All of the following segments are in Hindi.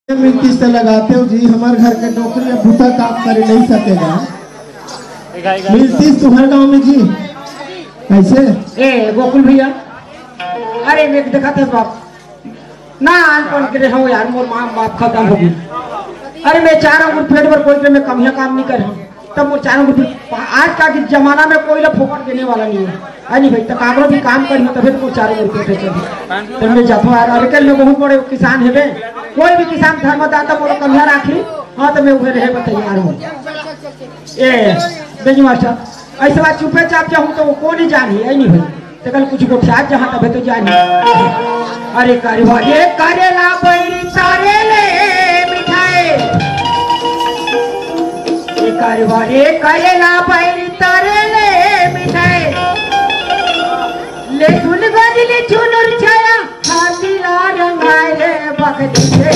किस्त लगाते हो जी, हमारे घर के नौकरी अब भूता काम कर नहीं सकेगा। मिलती तुम्हारे गाँव में जी कैसे? ए गोकुल भैया, अरे मैं देखा था बाप ना अनपढ़ के रहा हूँ यार, मोर माँ बाप खत्म हो गई। अरे मैं चार अंगूर पेट पर कोई मैं कमियां काम नहीं कर रहा हूँ, तब वो चार अंगूर आज का जमाना में कोई फोकट देने वाला नहीं है। नहीं भाई तो कागरों भी काम करी तभी तो चार अंगूर पेट चल तो मैं जाता हूँ यार। अरे कल में बहुत बड़े किसान है, कोई भी किसान धर्मदाता मोर कमियां राखी हाँ तो मैं उहे रहे तैयार हूँ। ए बेजी मास्टर ऐसे बात चुपे चाप जाऊँ तो को नहीं जानी है नहीं भाई तो कल कुछ गोठियात जहाँ तब तो जानी। अरे ये करेला बैरी तारे ले मिठाई, ये करेला बैरी तारे ले मिठाई, ले सुन गजली चुनुर छाया हाथीला रंगाए रे बकरी से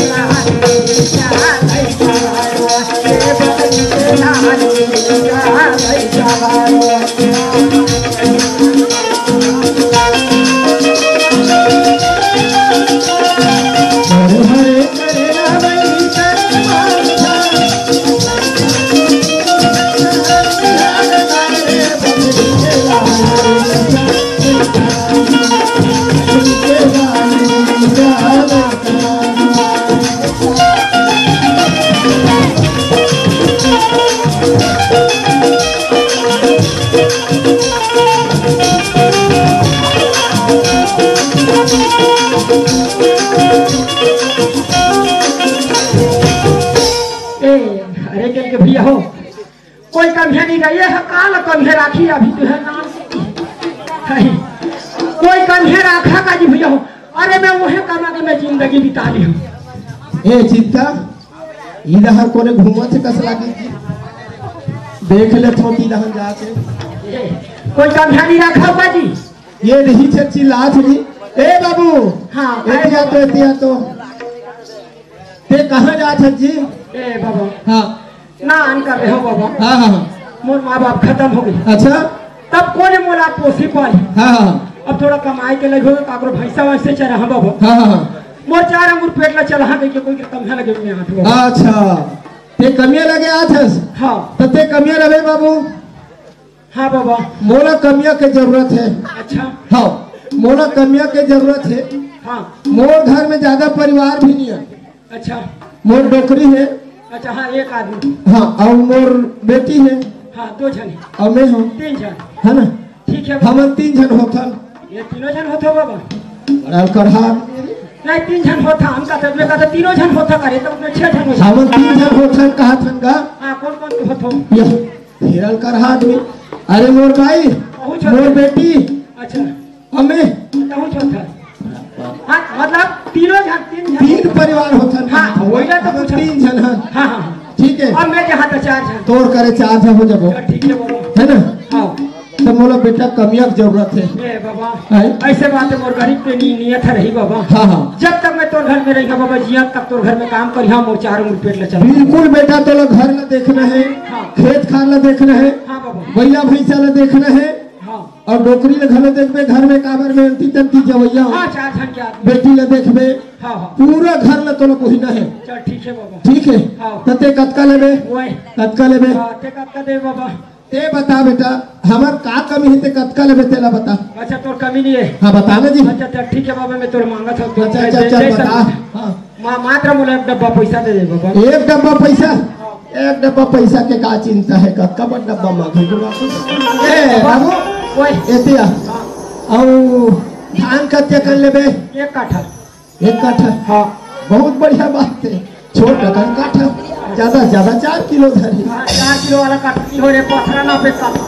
भैया हो कोई कमियां नहीं रही है काल कमियां राखी अभी तो है नाम कोई कमियां राखा का जी भैया हो। अरे मैं वही कमा के मैं जिंदगी बिता ली हूँ। ए चिंता इधर कोने घूमत से कस लागी देख ले छोटी इधर जाके कोई कमियां नहीं राखा बाजी ये नहीं चची लाथ जी। ए बाबू हाँ एतिया तो ते कहां जात है जी? ए बाबू हाँ ना अन कर रहे हो बाबा। हाँ हाँ मोर माँ बाप खत्म हो गए। अच्छा तब कोने मोला पोसी पाली। हाँ हाँ अब थोड़ा कमाई के लगे काकरो भैंसा वैसे चल रहा बाबू। हाँ हाँ मोर चार अंगूर पेट ला चल हाँ के कोई कमियां लगे में हाथ। अच्छा ते कमियां लगे आथस? हाँ तो ते कमियां लगे बाबू? हाँ बाबा मोला कमियां की जरूरत है। अच्छा हाँ मोला कमियां की जरूरत है। हाँ मोर घर में ज्यादा परिवार भी नहीं है। अच्छा मोर डोकरी है। अच्छा हाँ एक आदमी। हाँ और मोर बेटी है। हाँ दो जन और मैं हूँ 3 जन है ना। ठीक है हम 3 जन होथन। ये 3 जन होता बाबा? बड़ा करहा नहीं 3 जन होता हम का 3 जन होता करे तो 6 जन होता। हम 3 जन होथन कहा थन का। हाँ कौन होता? यह हिरल करहा आदमी। अरे मोर भाई मोर बेटी। अच्छा और मैं होता। हाँ मतलब 3 परिवार होथन। हाँ वही तो 3 जन हैं। हाँ हाँ ठीक है। अब मैं जहाँ तक 4 जन तोड़ करे 4 जन हो जाबो। ठीक है बाबा है ना। हाँ तो मोला बेटा कमियां की जरूरत है। ए बाबा ऐसे बात है मोर गरीब पे नियत रही बाबा। हाँ हाँ जब तक मैं तोर घर में रही बाबा जिया तक तोर घर में काम करी हाँ मोर 4 अंगूर पेट ला चल। बिल्कुल बेटा तो घर ला देखना है। हाँ खेत खान ला देखना है। हाँ बाबा भैया भैंसा ला देखना है। हाँ और डोकरी ले घर देखबे घर में काबर में अंती तंती जवैया हाँ 4 जन के आदमी। बेटी ले देखबे। हाँ हाँ पूरा घर ला तो कोहिना है। चल ठीक है बाबा। ठीक है। हाँ तते कतका लेबे? वही कतका लेबे? हाँ ते कतका दे बाबा? ते बता बेटा हमार का कमी है ते कतका लेबे तेला बता। अच्छा तोर कमी नहीं है? हाँ बता ना जी। अच्छा ठीक है बाबा मैं तोर मांगा था। अच्छा बता। हाँ मात्र मोला 1 डब्बा पैसा दे दे बाबा। 1 डब्बा पैसा? 1 डब्बा पैसा के का चिंता है? कतका बड़ डब्बा मांगे ए बाबू वही एतिया और धान कत्ते कर लेबे? 1 काठा। 1 काठा? हाँ बहुत बढ़िया बात है। छोटा कन काठा ज्यादा से ज्यादा 4 किलो धरी। 4 किलो वाला काठा हो रे पथरा ना पे काठा।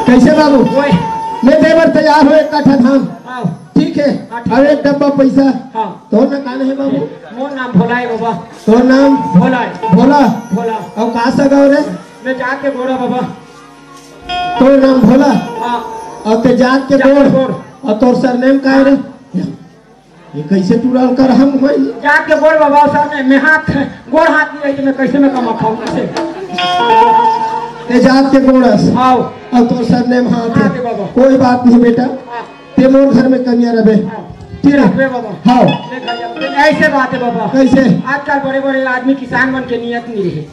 कैसे बाबू? वही मैं देवर तैयार हो 1 काठा धान। हाँ ठीक है। और 1 डब्बा पैसा। हाँ तो ना कान है बाबू? मोर नाम भोला है बाबा। तो नाम भोला है। भोला? भोला और कहाँ से गाँव रे? मैं जात के गोड़ा बाबा। तो नाम भोला हाँ और ते जात के गोड़ और तोर सरनेम का है रे? ये कैसे टूरल कर हम होई? जात के गोड़ बाबा सर में हाथ गोड़ हाथ नहीं है मैं कैसे मैं कमा खाऊं कैसे? ते जात के गोड़स आओ और तोर सरनेम हाथ है। बाबा कोई बात नहीं बेटा ते मोर घर में कमियां रहे। ठीक है बे बाबा हाँ ऐसे बात है बाबा। कैसे आजकल बड़े बड़े आदमी किसान मन के नियत नहीं रहे।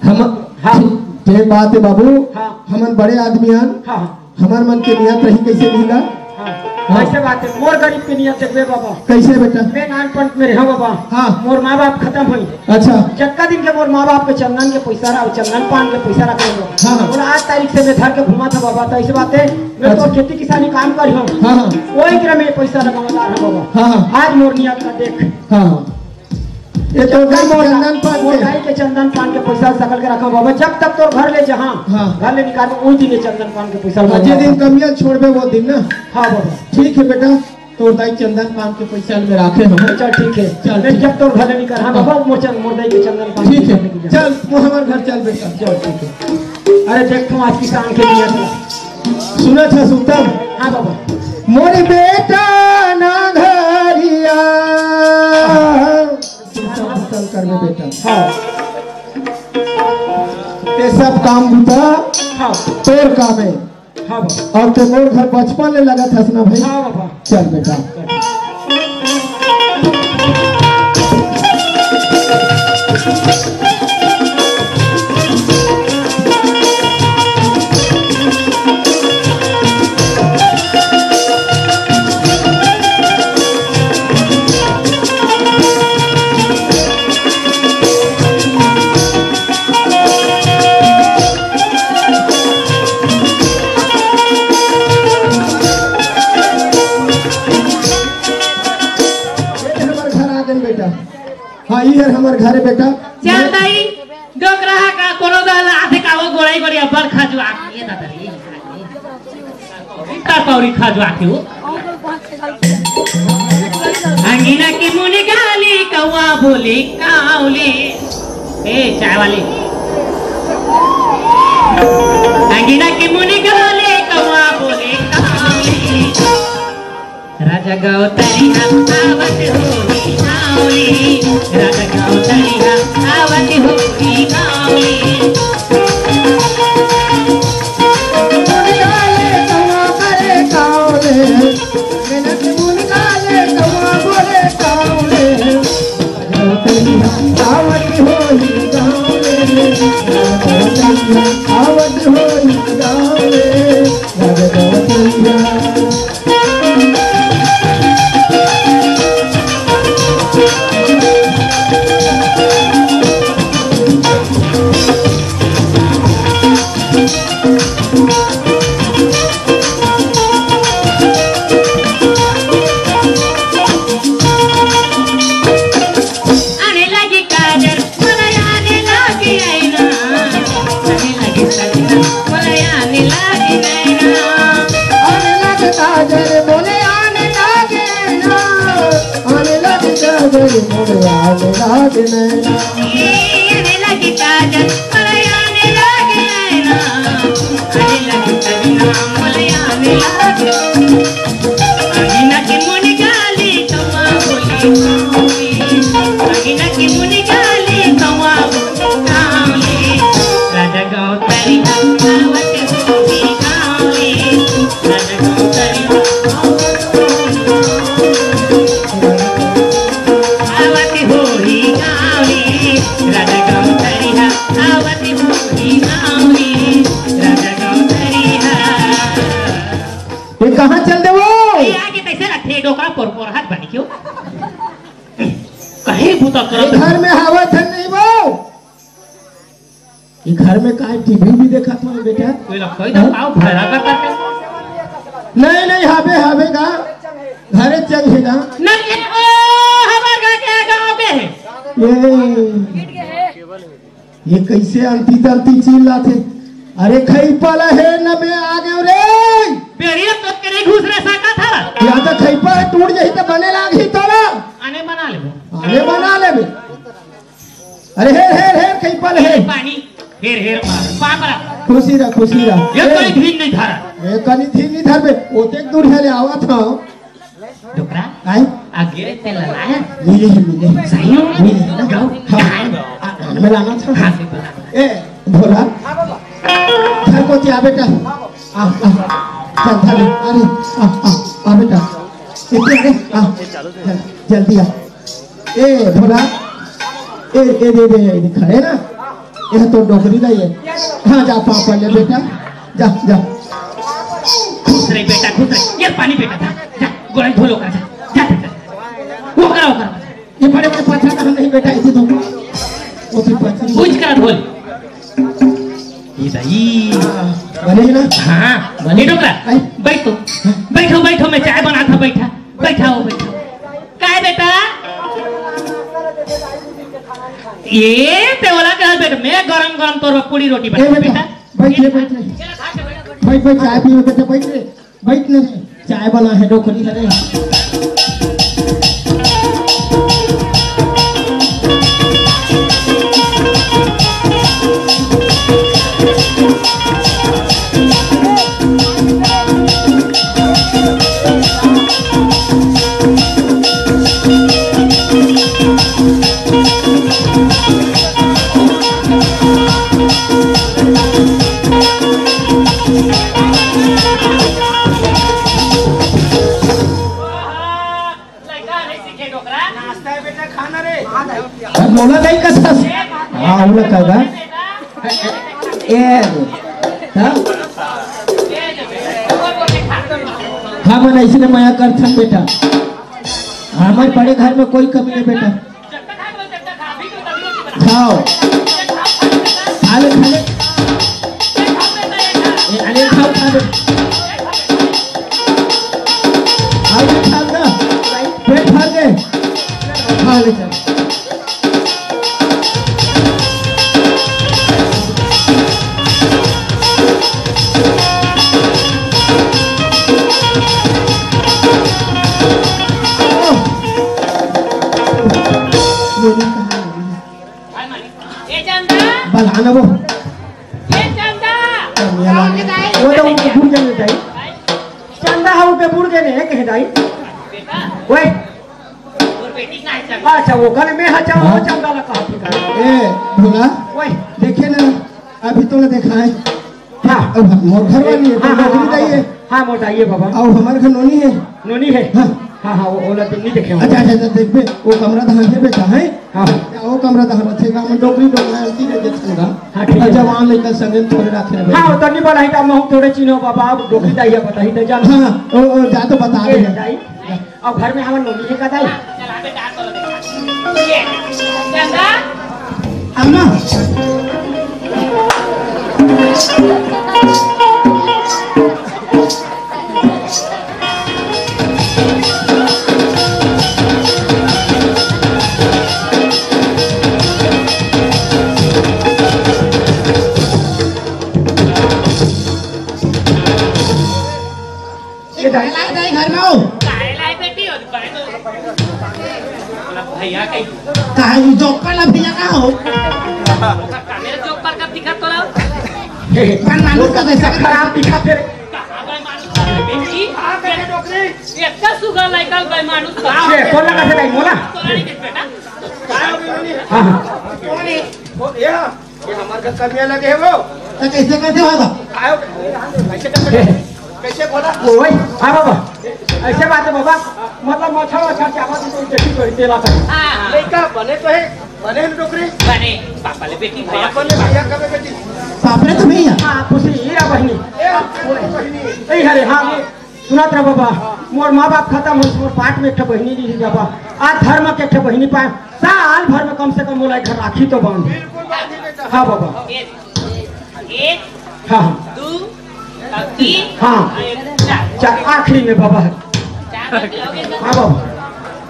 हम हाँ ठीक बात है बाबू। हाँ हमन बड़े आदमी हन हाँ हमार मन के नियत रही कैसे नीला हाँ ऐसे बात है। मोर गरीब के नियत देखबे बाबा। कैसे बेटा मैं नानपन में रहा बाबा। हाँ मोर माँ बाप खत्म हुई। अच्छा जक्का दिन के मोर माँ बाप के चंदन के पैसा रहा चंदन पान के पैसा रखे हाँ हाँ और आज तारीख से मैं घर के घुमा था बाबा। तो ऐसे बात है मैं तो खेती किसानी काम कर हूँ। हाँ हाँ वही क्रम में पैसा लगावा रहा बाबा। हाँ हाँ आज मोर नियत का देख हाँ ये तो चंदन पान मोर के गाय के चंदन पान के पैसा सकल के रखा बाबा। जब तक तो घर ले जहाँ हाँ घर ले निकाल उस दिन चंदन पान के पैसा जे दिन कमिया छोड़बे वो दिन ना हाँ बाबा। ठीक है बेटा तो दाई चंदन पान के पैसा में राखे हम चल ठीक है चल, मैं ठीक। जब तो घर ले निकाल हाँ बाबा मोर दाई के चंदन पान ठीक के है पैसा लेके जा। चल तू हमारे घर चल बेटा चल ठीक है। अरे देखो आज किसान के नियत सुना था सुतम हाँ बाबा। मोरी बेटा ना घरिया चल कर में बेटा हाँ ये सब काम बुता हाँ तोर काम है हाँ बाबा। और ते मोर घर बचपन ले लगा था ना भाई हाँ बाबा। चल बेटा हाँ ये हमारे घर है बेटा चल दाई डोकरा का कोनो दाल आधे का वो गोलाई गोली अब्बर खा जो आके ये दादा रे इतना पौरी खा जो आके वो अंगीना की मुनी गाली कौवा बोली काउली ए चाय वाली अंगीना की मुनी गाली कौवा बोली काउली राजा गौतरिया आवत होली काउली राजा गौतरिया आवत होली काउली कहाँ चल दे वो आगे कैसे रखे डोकरा पोर हाथ बनी क्यों कहीं भूता कर घर में हवा था नहीं वो ये घर में का टीवी भी देखा था बेटा कोई लगता है तो आओ भरा करता है नहीं हावे हावे का घरे चल है ना नहीं ओ हमार घर के गांव के है ये कैसे अंती तंती चिल्ला थे अरे खई पाला है न मैं आ गए रे बेड़िया तो करे घुस रे सका था या तो खई पर टूट जाई तो बने लागी तोला आने बना ले बना ले अरे हेर खई पाल है पानी हेर पापरा खुशी रहा ये कोई धीन नहीं धरा ये कनी थी नहीं धर बे ओते दूर है आवा था डोकरा आई आगे ते लाया मिले सही मिले ना गाओ हां मैं लाना था हां ए भोला घर को क्या बेटा आ चल अरे आ बेटा इतने आ जल्दी आ ए भोला ए दे खड़े ना यह तो डोकरी दा है। हाँ जा पापा ले बेटा जा जा खुश रहे बेटा खुश रहे। ये पानी बेटा था जा गोलाई धो लो कर जा जा वो करा ये बड़े बड़े पत्थर का नहीं बेटा इसे दो वो भी पत्थर पूछ कर धो ये दही बने ना। हाँ बने डोकरा बैठो बैठो बैठो मैं चाय बना था बैठा बैठाओ बैठो काय बेटा ये ते वाला क्या बेटा मैं गरम गरम तोर पूरी रोटी बना बेटा बैठ बैठ चाय पियो बेटा बैठ ना चाय बना है डोकरी है। मोला नहीं कसता हाँ उला कगा ए हाँ मन इसने माया कर था बेटा हमारे बड़े घर में कोई कमी नहीं बेटा खाओ खा ले अरे खाओ खा ले आओ खा ना पेट भर गए खा ले चल बलाना वो तो बुढ़ जाने दाई चंदा हम पे बुढ़ जाने है कहे दाई ओए अच्छा वो कल में हचा वो चंदा लगा ए भोला ओए देखे ना अभी तो ना देखा है। हाँ मोर घर वाली है नौकरी दाई है। हाँ मोर दाई है बाबा और हमारे घर नोनी है हाँ वो ओला तुम नहीं देखे अच्छा देख बे वो कमरा दहन है बेटा है। हाँ वो कमरा दहन रखेगा हम डोकरी डोकरा अलती रे देखूंगा। हाँ ठीक है जवान लेकर संगे थोड़े रखे रे। हाँ तो नहीं बनाई तो मैं थोड़े चिन्हो बाबा डोकरी दाई है बताई तो जान। हाँ ओ जा तो बता दे दाई अब घर में हम नोनी है का दाई चला बेटा तो देखा ये चंदा अम्मा घर में हो भैया कहीं कहाँ जॉब पर भैया कहाँ हो मेरे जॉब पर कब दिखा तो मानुस का कैसा खराब दिखा फिर इतना सुगर लाइकल भाई मानुस कौन लगा से नहीं मोला ये हमारे घर कमियां लगे हैं वो तो कैसे होगा कैसे बोला ओए हाँ बाबा ऐसे बात है बाबा मतलब मच्छर चावल तो देखी तो तेला कर लड़का बने तो है बने डोकरी बने पापा ले बेटी भैया पापा ने भैया कब बेटी पापा तो भैया हाँ खुशी हीरा बहनी बहनी नहीं हरे हाँ सुनात रहा बाबा मोर माँ बाप खत्म हो मोर पाठ में एक बहनी दी बाबा आज धर्म के एक बहनी पाए साल भर में कम से कम मोला घर राखी तो बांध हाँ बाबा एक हाँ दो तीन हाँ आखिरी में बाबा है हाँ बाबा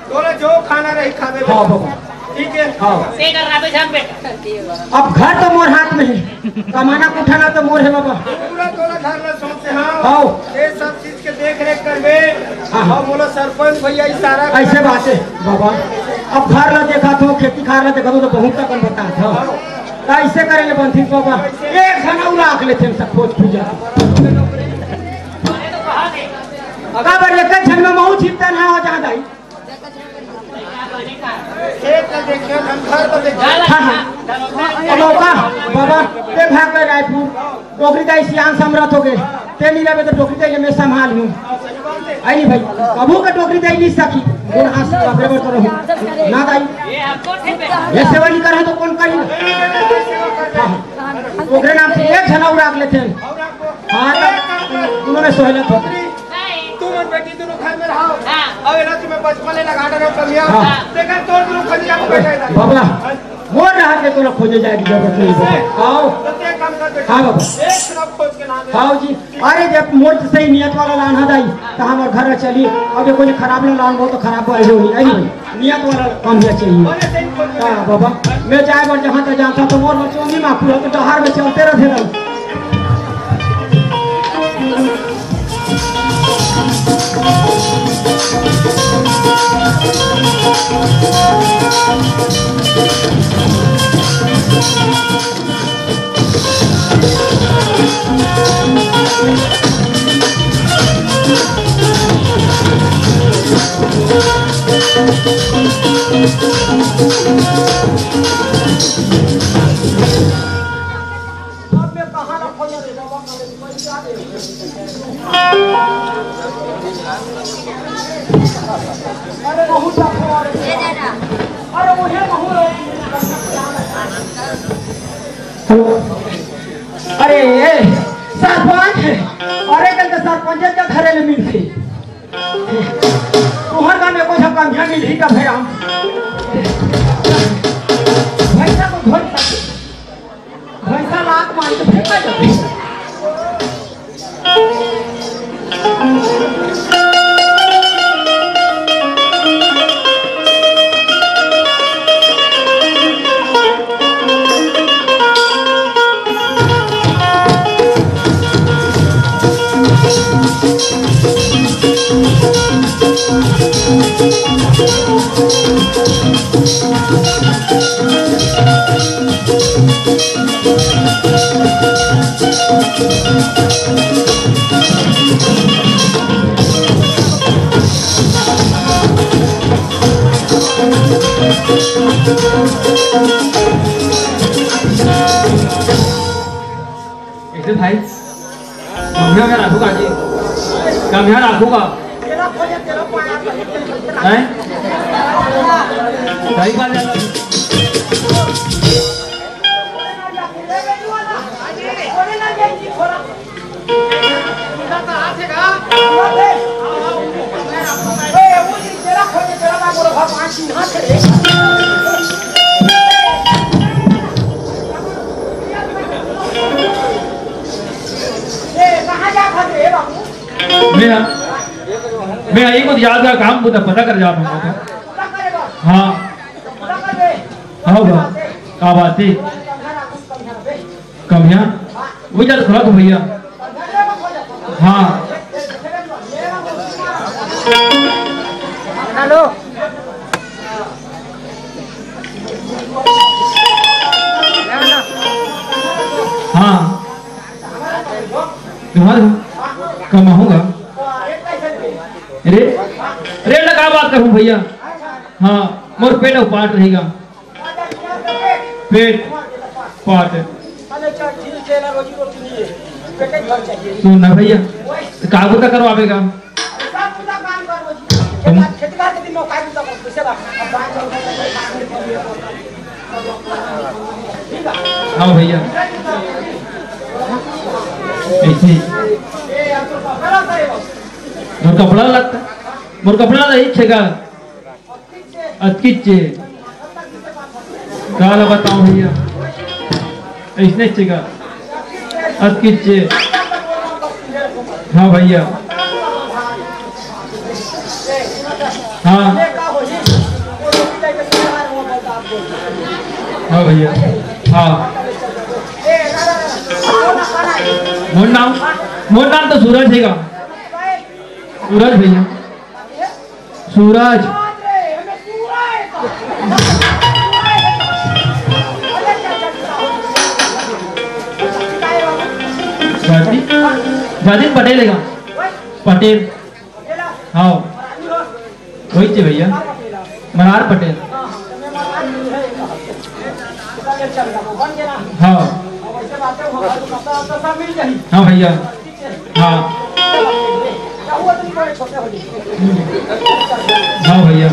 बोले जो खाना रही खावे हाँ बाबा ठीक है हाँ अब घर तो मोर हाथ में है कमाना उठाना तो मोर है बाबा पूरा तोला घर में सोचते हाँ हाँ ये सब चीज के देख रेख करवे हाँ बोलो सरपंच भैया इशारा ऐसे बात है बाबा अब घर ला देखा तो खेती खार ला देखा तो बहुत तक बता था ऐसे करेंगे बंथी बाबा एक घना उलाक लेते सब खोज पूजा अगर एक क्षण में महू छिपता ना हो जहाँ दाई खेत का देखियो घर तो देखियो हाँ हाँ मौका बाबा ते भाग गए रायपुर डोकरी दाई सियान समरथ हो गए ते नहीं रहे तो डोकरी दाई मैं संभाल हूँ आई भाई कबू का डोकरी दाई नहीं सकी कौन हाथ से बाबरे पर करो ना दाई ये सेवा नहीं करे तो कौन करी ओकरे नाम से एक जना उड़ा लेते हैं। हाँ तब उन्होंने सोहलत हो तुम और बेटी दोनों घर में रहो। अब ना तुम्हें बचपन लगा रहे हो कभी देखा तो दोनों खजिया को बैठा है बाबा मोर रहा के तो खोजे जाएगी जरूरत नहीं। आओ हाँ बाबा आओ जी। अरे जब मोर सही नियत वाला लान हदाई तो हमारे घर चली अब कोई खराब ना लान हो तो खराब हो नहीं नियत वाला काम ही चाहिए। हाँ बाबा मैं जाए बार जहाँ तक जाता तो मोर चोंगी माफी हो तो डहार में चलते रहते अरे सरपंच अरे कल के सरपंच का घरे में मिल थी तुहर का में कोई सब काम मिल ही का भाई हम भैंसा को धोई भैंसा लात मार के फेंका जाती भाई कमियां में रखूंगा जी कमियां रखूंगा हैं सही बात है मैं एक बात याद का काम पता कर जा रहा हूँ। हाँ हाँ क्या बात है कमियां वो ज्यादा थोड़ा तो भैया हाँ हेलो हाँ तुम्हारा कम होगा रेट लगा बात करूं भैया हाँ मोर पेट पाट रहेगा पेट पाट सुनना भैया कागज का करवाएगा हाँ भैया ऐसे मोर कपड़ा लगता मोर कपड़ा नहीं छेगा अतकिचे काला बताऊं भैया ऐसने छेगा अतकिचे हाँ भैया हाँ हाँ भैया हाँ मोर नाम तो सूरज है सूरज भैया सूरज जादिन पटेल है पटेल हाँ वही थे भैया मनार पटेल हाँ हाँ भैया हाँ हाँ भैया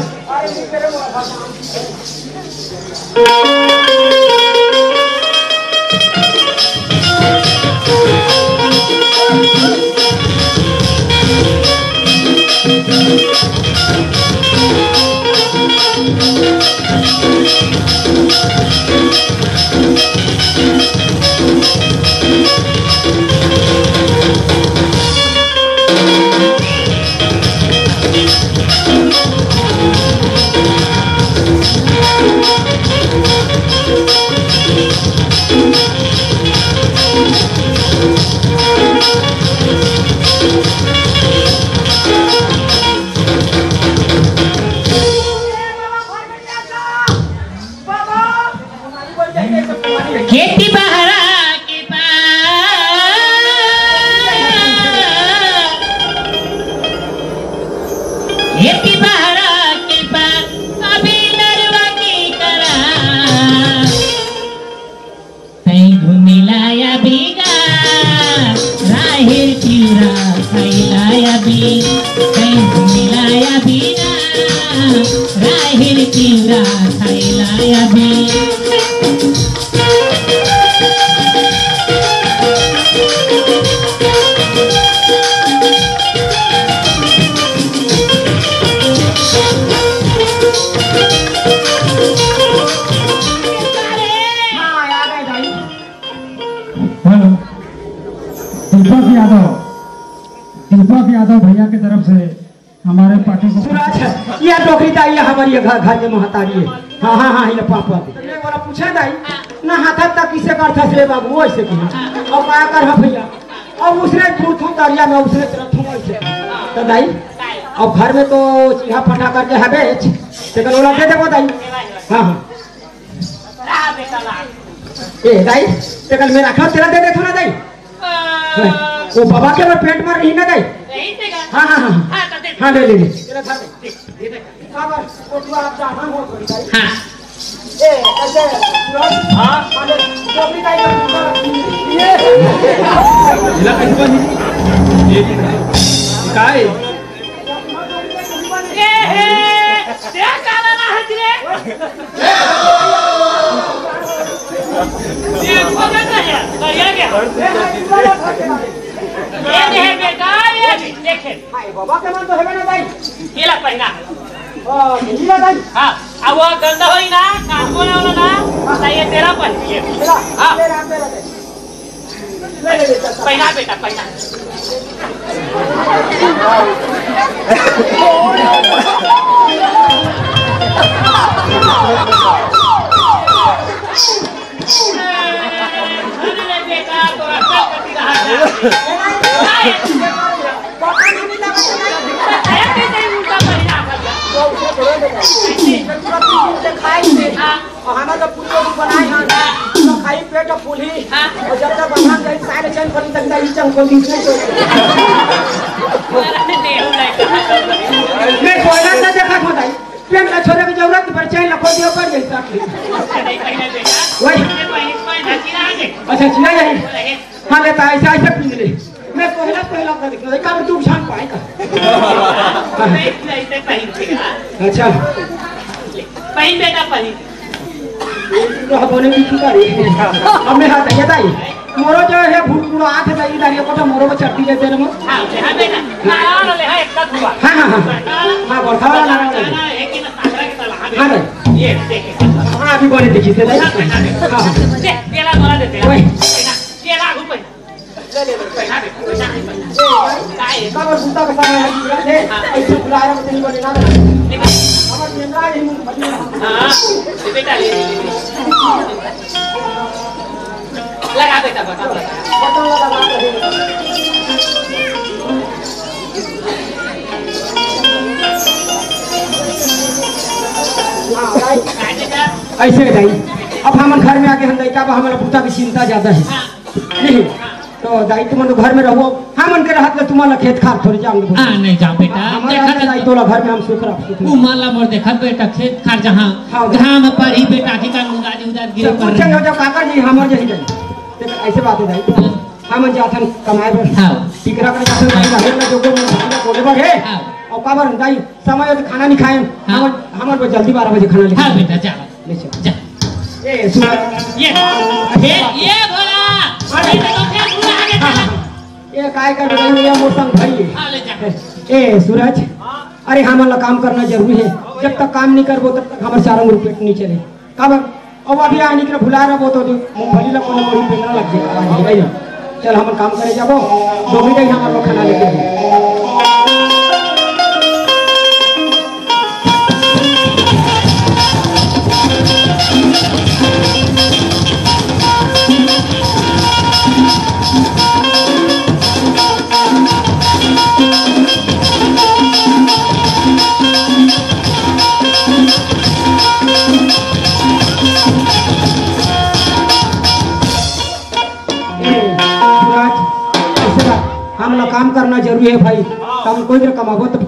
खेती बहरा के खेती बहरा के अभी नरवा की करा कहीं घूमिलाया बीगा राहिर चिरा खैलाया भी कहीं घूमिलाया बीगा राहिर चिरा खैलाया भी दीपक यादव भैया की तरफ से हमारे पार्टी को यह नौकरी दाई हमारी घर के महतारी है। हाँ हाँ हाँ पापा बोला पूछा दाई ना हाथ तक किसे करता से बाबू ऐसे की और क्या कर भैया और उसने दूर थों दरिया में उसने तरफ थों ऐसे तो दाई अब घर में तो चीहा फटा करके है बेच लेकिन ओला दे देबो दाई। हाँ हाँ ए दाई लेकिन मेरा घर तेरा दे दे थोड़ा दाई वो बाबा के मैं पेंट मार रही ना दाई। हाँ हाँ हाँ हाँ ले ले हाँ बाबा के मन तो है ना दाई ये ला पहिना नीला दाई। हाँ अब वो गंदा होई ना काम को ना ना ये तेरा पहिए हाँ पहिना बेटा पहिना बेटा तो अच्छा करती रहा हमारा पूरी बनाए तो खाई पेट फूली और जब तक बना गई सारे चैन पर तक नहीं चंको दी मैं कोयला ना देखा था दाई पेन का छोरे की जरूरत पर चैन लखो दियो कर गई साथ वही अच्छा चिरा यही हां लेता ऐसा ऐसा पी ले मैं पहला कर देखो काम तू छान पाएगा नहीं पहन अच्छा पहन बेटा पहन तो हबने की चुकारी हमें हाथ ये दाई मोरो जो है भूलपुरो आठ दाई दाई को तो मोरो में चट्टी देते रे मो हां बेटा नारायण ले है एक हुआ हां हां हां बरखा वाला नारायण है कि ना सागरा के तला हां ये देख हां अभी बोले देखी से दाई हां दे तेरा बोला देते हैं ये लागू पे ले ले पैसा दे काय काबर बुता का सारा है ऐसे बुलाया मत नहीं बोले ना हमार निंदा ही हां बेटा ले लगा बेटा बता लगा ऐसे दाई अब हमारे घर में आके हम लड़का हमारा पुता की चिंता ज्यादा है तो दाई तुम घर में रहो हम मन के रहत ले तुम्हारा खेत खार थोड़ी जाम हां नहीं जाओ बेटा देखा दाई तोला घर में हम सुख रख उ माला मोर देखा बेटा खेत खार जहां में पड़ी बेटा की का मुगाजी उधर गिरे पर कुछ हो जा काका जी हमर जही जाई ऐसे बात है दाई हम जाथन कमाए पर हां टिकरा करे जाते नहीं घरे में जो को कोले बगे और काबर जाई समय खाना नहीं खाए हमर को जल्दी 12 बजे खाना हां बेटा जा ले चल जा ए सूरज ये भोला अरे तो फिर पूरा आगे चला ये काय कर रही है मोर संग भाई हां ले जा ए सूरज अरे हमला काम करना जरूरी है जब तक काम नहीं करबो तब तक हमर 4 अंगुर पेट नहीं चले काबर अब अभी आनी के भुला रहा तो मूंगफली ला कोनो कोई पेना लग जाए चल हम काम करे जाबो 2 मिनट ही हमर खाना लेके काम करना जरूरी है भाई काम कोई ना कमाबो तो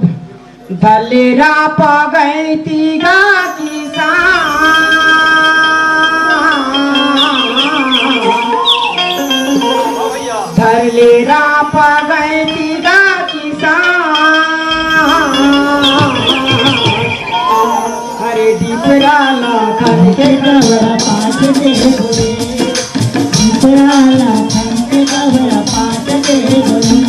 दलेरा पगई तीगा किसान दलेरा पगई तीगा किसान अरे दीपरा लाखन के गवरा पाट दे बोले दीपरा लाखन के गवरा पाट दे बोले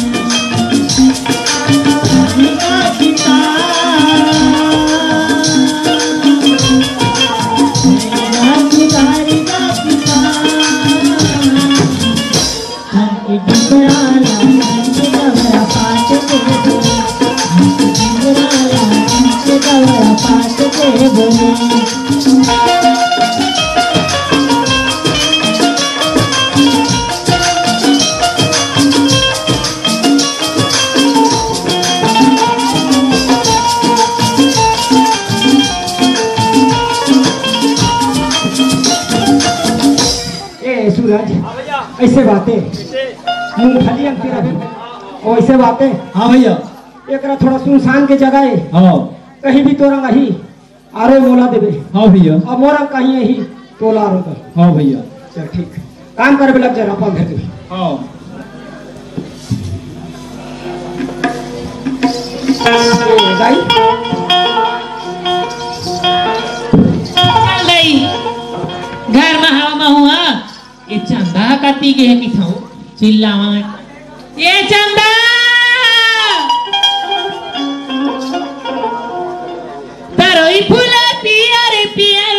ऐसे बातें मूंगफली अंकिरा और ऐसे बातें हाँ भैया एक थोड़ा सुनसान के जगह है हाँ कहीं भी तोरंग अही आरो मोला देवे हाँ भैया अब मोरंग कहीं यही तोला आरो कर हाँ भैया चल ठीक काम करे लग जा अपन घर के हाँ घर में हवा में हुआ ये चंदा कती के है किथाऊ चिल्लावा ये चंदा तरोई फूला पियर पियर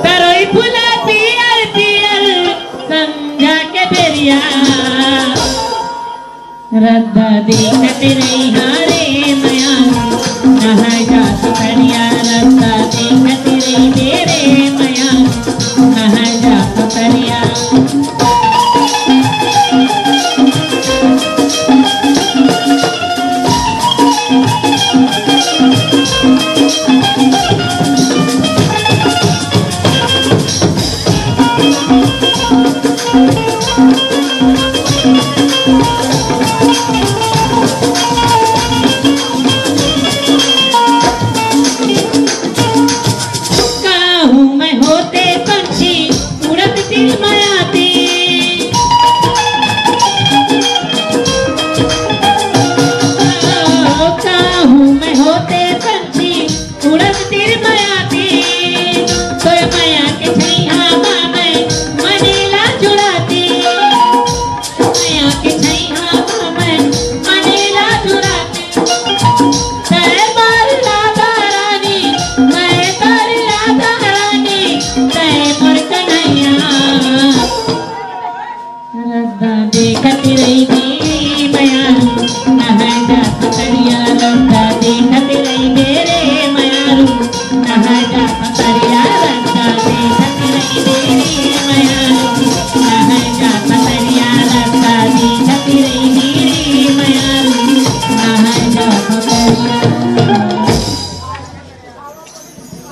तरोई फूला पियर पियर संझा के बेरिया रद्दा देखत रही हारे मया नहा जा सुतरिया रद्दा देखत रही मेरे मया नहा जा सुतरिया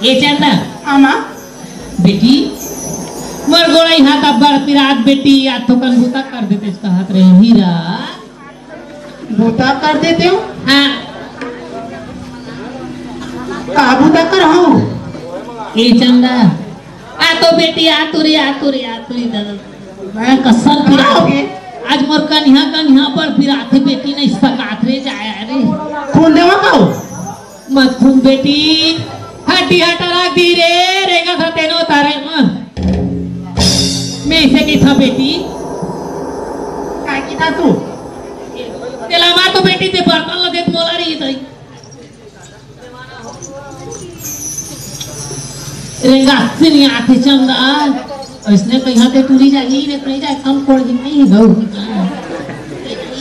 ये चंदा आमा बेटी मर गोलाई हाथ अब्बर पिरात बेटी या तो कन भूता कर देते इसका हाथ रहे हीरा भूता कर देते हो हाँ का भूता कर हो ये चंदा आ तो बेटी आतुरी मैं कसम फिराओगे आज मोर कन्या पर फिराते बेटी नहीं सकात रे जाया रे खून देवा का मत खून बेटी हड्डी हटा दी रे रेगा था तेनो तारे मैं इसे की था बेटी काय की था तू तेला मार तो बेटी ते बर्तन लगे मोला रही तई रेगा से नहीं आते चंदा इसने कहीं ते टूरी जागी ने कहीं जाए कम कोड़ दी नहीं गौ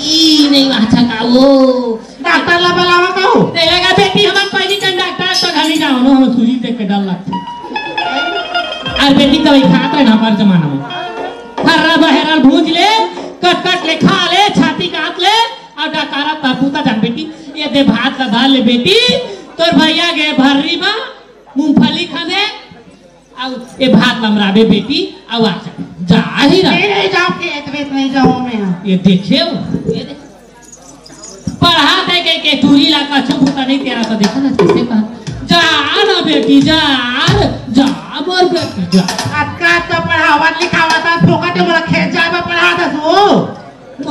ई नहीं अच्छा का वो डॉक्टर ला बुलावा का हो तेरा बेटी हम पहली कन डॉक्टर तो घनी जाओ ना हम सुई देख के डर लगता और बेटी दवाई खात रहे हमारे जमाना में हर्रा बहरा भूंज ले कट ले खा ले छाती काट ले और डकारा तापूता जान बेटी ये दे भात का दाल ले बेटी तोर भैया गए भर्री में मूंगफली खाने और ये भात लमराबे बेटी और आ जा ही रहा नहीं जाओ के इतने नहीं जाओ मैं ये देखे ये देख पढ़ा दे के टूरी ला का छुपता नहीं तेरा तो देखा ना कैसे कहा जा ना बेटी जा मोर बेटी जा अक्का तो पढ़ावत लिखावत फोकट मोला खेत जाबा पढ़ा दस वो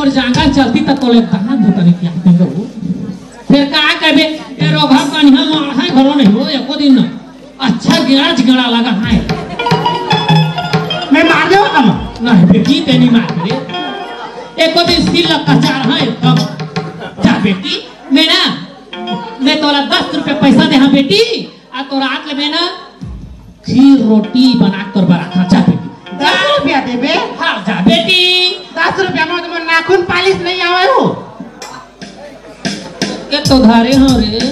और जांगा चलती तक कोले कहां भूता नहीं क्या देंगे वो फिर का कहबे ए रोघा कन्या मार है घरो नहीं हो एको दिन ना अच्छा गड़ा लगा है मैं मार देवा कम नहीं बेटी ते नहीं मार रे एको दिन सिल कचार है कब जा बेटी मैं तोला 10 रुपए पैसा दे हां बेटी आ तो रात ले मैं ना खीर रोटी बना कर बरा खा बेटी 10 रुपया देबे हां जा बेटी 10 रुपया में तो नाखून पालिश नहीं आवे हो के तो धारे हो रे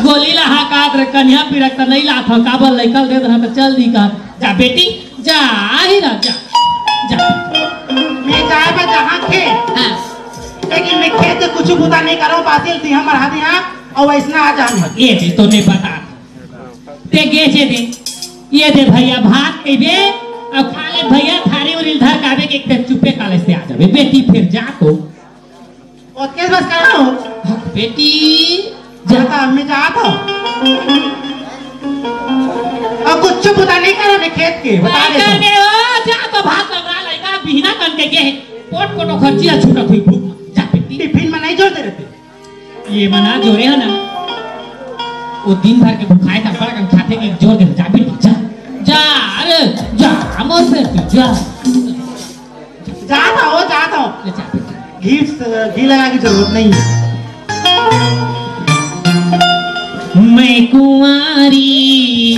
गोली लहा काट रे कन्या पिरक नहीं लाथ काबल निकल दे रहा तो चल दी का जा बेटी जा ही रह जा मैं जाए बा जहां खे हां लेकिन मैं खेत से कुछ बुता नहीं करो बातिल थी हमर हाथी हां और वैसना आ जा ये भी तो नहीं पता ते गेचे दे ये दे भैया भात के दे अब खा ले भैया थारी और इधर काबे के एक चुपे काले से आ जावे बेटी फिर जा तो और केस बस करा हो बेटी जाता मैं जाता और कुछ पता नहीं करा मैं खेत के बता दे जा तो भात लगा लेगा बिना कन के पोट कोटो खर्चिया छूटत हुई भूख जा बेटी टिफिन में नहीं जोड़ दे रहते ये मना जोरे है ना वो दिन भर के भूखाए था बड़ा कन खाते के जोर दे जा बेटी जा अरे जा मोर बेटी जा जाता हो घी लगा की जरूरत नहीं है मैं कुंवारी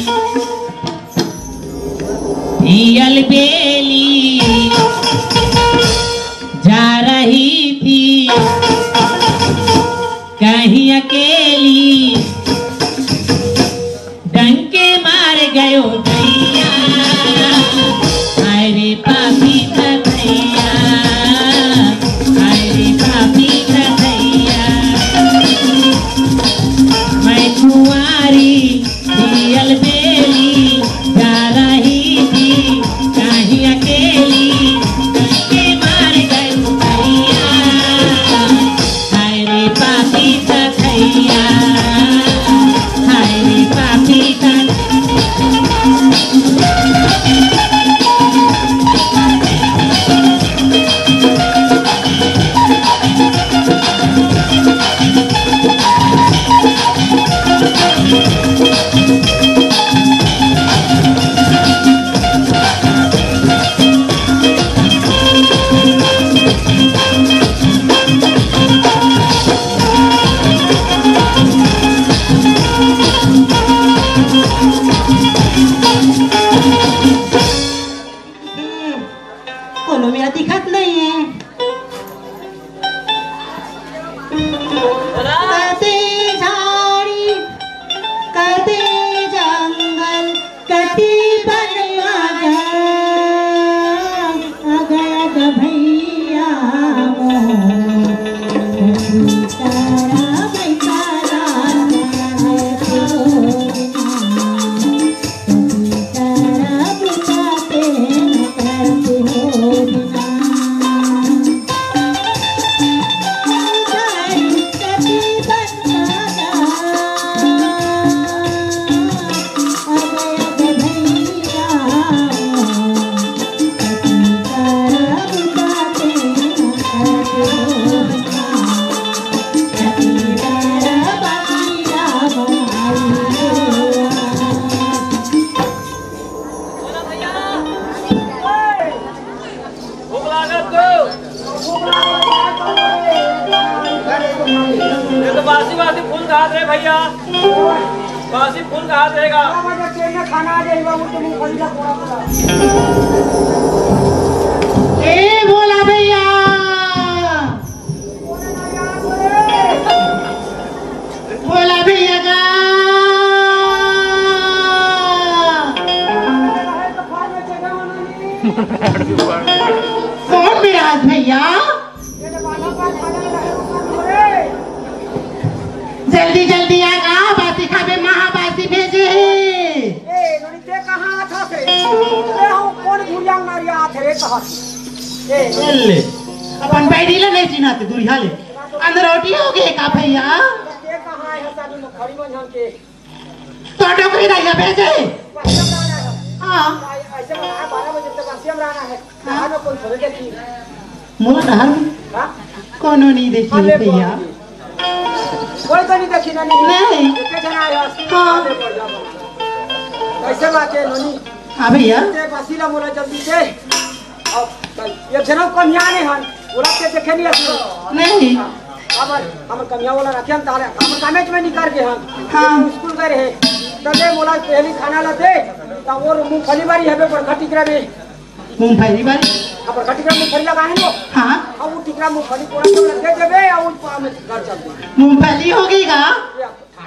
पियल बेली जा रही थी कहीं अकेली डंके मार गयो दैया अरे पापी दैया अरे पापी दैया मैं कुंवारी पियल बेली जा रही थी कहीं अकेली डंके मार गयो दैया अरे पापी दैया कहा दे भैया, बासी फूल कहा देगा। खाना आ जाएगा ए बोला भैया, बोला भैया का कौन विराज भैया, जल्दी जल्दी आगा, बासी खाबे महाबासी भेजे। कहाँ था थे? कौन गुड़िया मारिया थे रे कहाँ? ले अपन बैठी ले नहीं चिन्हाते दूरिया ले अंदर रोटी हो गई का भैया? ये कहाँ है साडी में खड़ी में जान के? तो डोकरी दाइया भेजे। हाँ ऐसे बना 12 बजे तक बासियम रहना है। कहाँ में कोई थोड़े देखी? मुला नहर में कोनो नहीं देखी भैया, कोई तो नहीं देखी नहीं। नहीं जना आया। हाँ कैसे बात है नोनी? हाँ भैया बासीला मोला जल्दी से अब ये जनों कमियां ने हन बोला के देखे नहीं नहीं अब हम कमियां वाला रखे हम ताले हम कामेज में निकाल के हम हाँ स्कूल गए रहे तबे मोला पहली खाना लाते तब वो मूंगफली बारी है पर खटिकरा में मूंगफली बारी अब खटिकरा मूंगफली लगा है लो। हाँ अब वो टिकरा मूंगफली कोड़ा तो लग देबे और हम घर चलते मूंगफली हो गई का?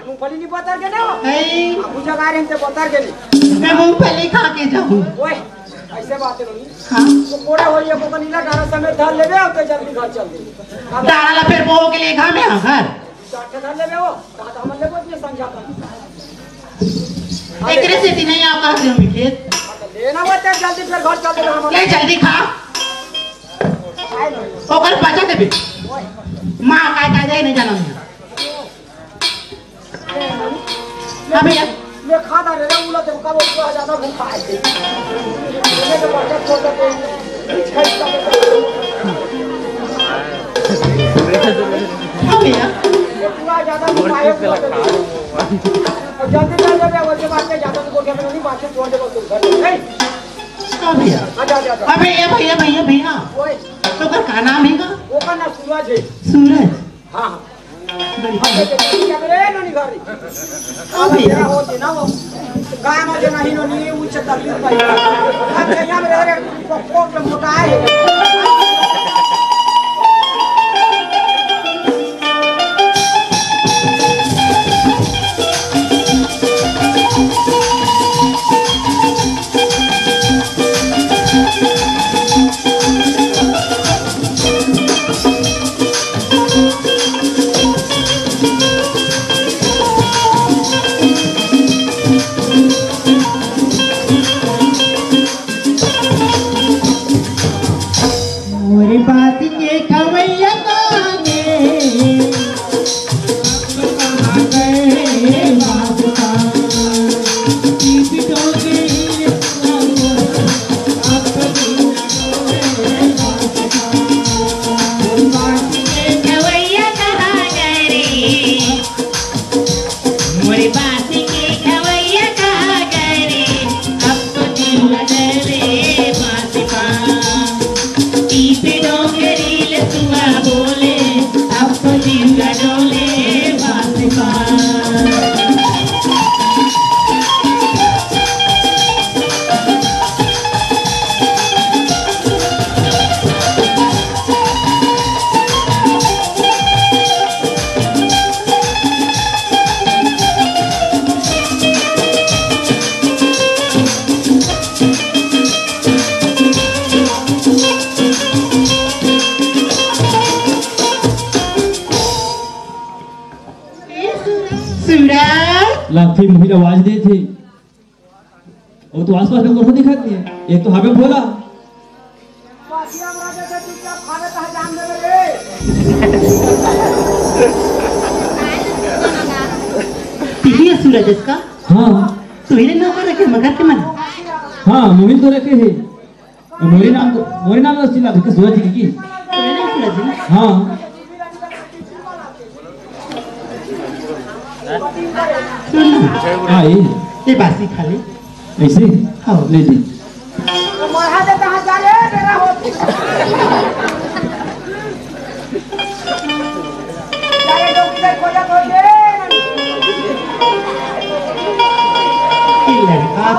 मूंगफली नहीं बता के ना नहीं अब जगह रहे थे बता के नहीं मैं मूंगफली खा के जाऊँ। ओए ऐसे बात है नहीं। हाँ तो कोड़ा होइए को नीला डाला समेत धर लेबे और तो जल्दी घर चल दे डाला फिर वो के लिए घर में घर चाट धर लेबे वो बात हम लेबो ये समझा एकरे से ती नहीं आओ कहां से खेत लेना मत जल्दी फिर घर चल दे हम ले जल्दी खा ओकर बचा देबे मां का दे नहीं जाना हां भैया ये खादा रे उला तो कब वो ज्यादा भूखा है ये तो बच्चा छोड़ दे खाई का हां भैया पूरा ज्यादा भूखा है जल्दी चल जाबे वो के बात के ज्यादा को के नहीं बात छोड़ दे तो घर नहीं। हां भैया आ अबे ये भैया भैया भैया ओए तो का नाम है का? वो का नाम सूरज है। सूरज हां रे नोनी घर अब ये होते ना वो गाय में जो नहीं नोनी उच्च तकलीफ पाई अब यहां में रे कोट मोटा है लाठी मुझे आवाज दी थी वो तो आसपास में कौन दिखाती है एक तो हमें बोला सूरज इसका? हाँ तो ही नौकर रखे मगर के मन हाँ मोहित तो रखे थे मोरी नाम चिल्ला था सूरज जी की सूरज जी हाँ हाँ ये बासी खा ले ऐसे हाँ ले ली मरहा दे कहां जा रे मेरा होती जाए लोग इधर खोजा खोजे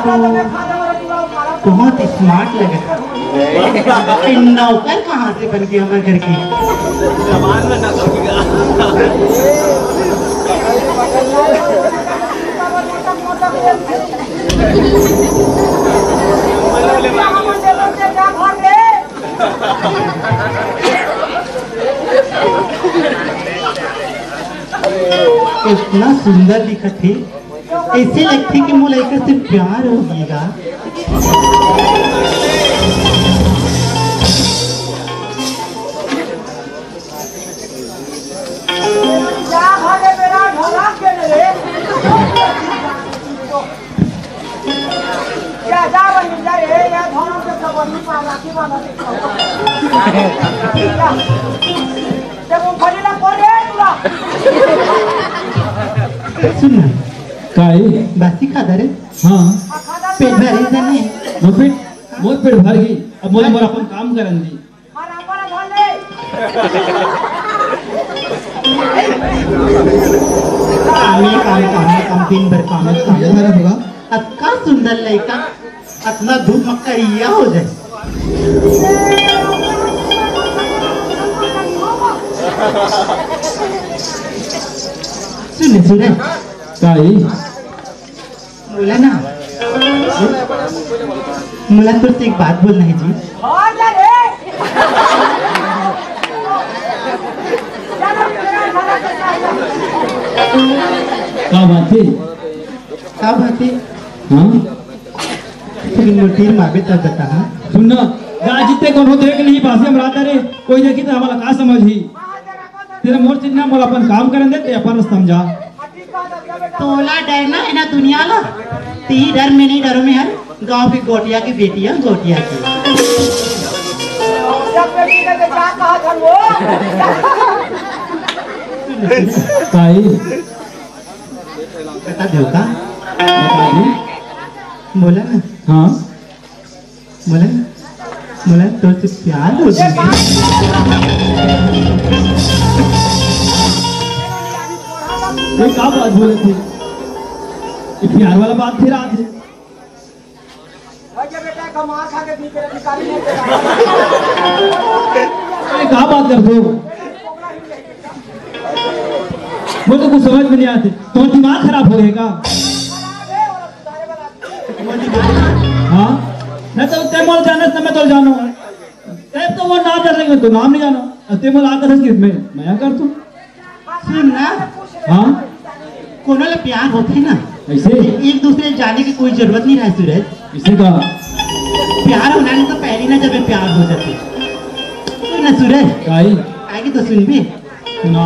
तो बहुत स्मार्ट लगे। नौकर कहाँ से बन के हमारे घर की? इतना सुंदर दिखत थी, ऐसे लगती कि मोला एक से प्यार हो गया। सुन बासी खाता रे। हाँ पेट भरे से नहीं मोर पेट भर गई। अब मोला मोर अपन काम करन दी। काम दिन भर काम होगा। इतना सुंदर लड़का इतना धूप मक्करिया हो जाए। सुने सुने बोला ना, मुला तुझसे एक बात बोलना है जी। क्या बात है? क्या बात है? हाँ मोटी माबे तब बता। सुनना जा जितने कौन देख ली बासी हम रात रे कोई देखी तो हमारा का समझ ही तेरा मोर चिन्ह मोला अपन काम करन दे ते अपन समझा। तोला डरना है ना दुनिया ला, ती डर में नहीं डरो में यार। गांव की गोटिया की बेटियां गोटिया की बता दो का बोला ना। हाँ बोला ना, बोला तो प्यार हो जाएगा। क्या बात बोले थे? प्यार वाला बात फिर आज है। क्या बात करते हो? वो तो कुछ समझ में नहीं आती। तो दिमाग खराब हो गएगा। हाँ मैं तो तेमोल जाने से मैं तो जानो तब तो वो नाम जान लेंगे तो नाम नहीं जानो। तेमोल आकर में मैं कर तू सुन ना। हाँ कोनो ले प्यार होते ना ऐसे एक दूसरे जाने की कोई जरूरत नहीं रहे सूरज। इसे का प्यार होना नहीं तो पहले ना जब प्यार हो जाते। सुन ना सूरज काई आगे तो सुन भी सुना।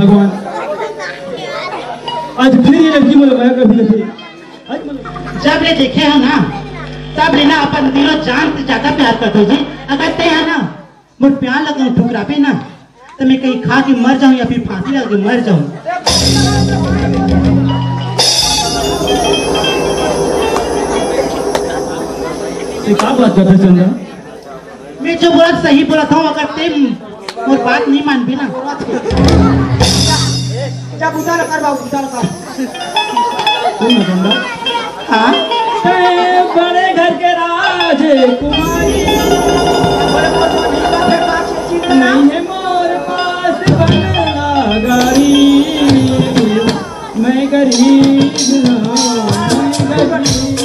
भगवान आज फिर ये लड़की मुझे लगाया कभी लगी जब ले देखे हो ना तब लेना अपन दिलो जान से ज्यादा प्यार कर दो जी। अगर ते है ना मुझ प्यार लगा ठुकरा पे ना तो मैं कहीं खा के मर जाऊं या फिर फांसी लगा के मर जाऊं। क्या बात करते चंदा? मैं जो बोला सही बोला था। अगर ते और बात नहीं मान भी ना जब उतार कर बाबू उतार कर चंदा हाँ बड़े घर के राजकुमारी नहीं है मोर पास बनना गाड़ी मैं गरीब मैं गरीब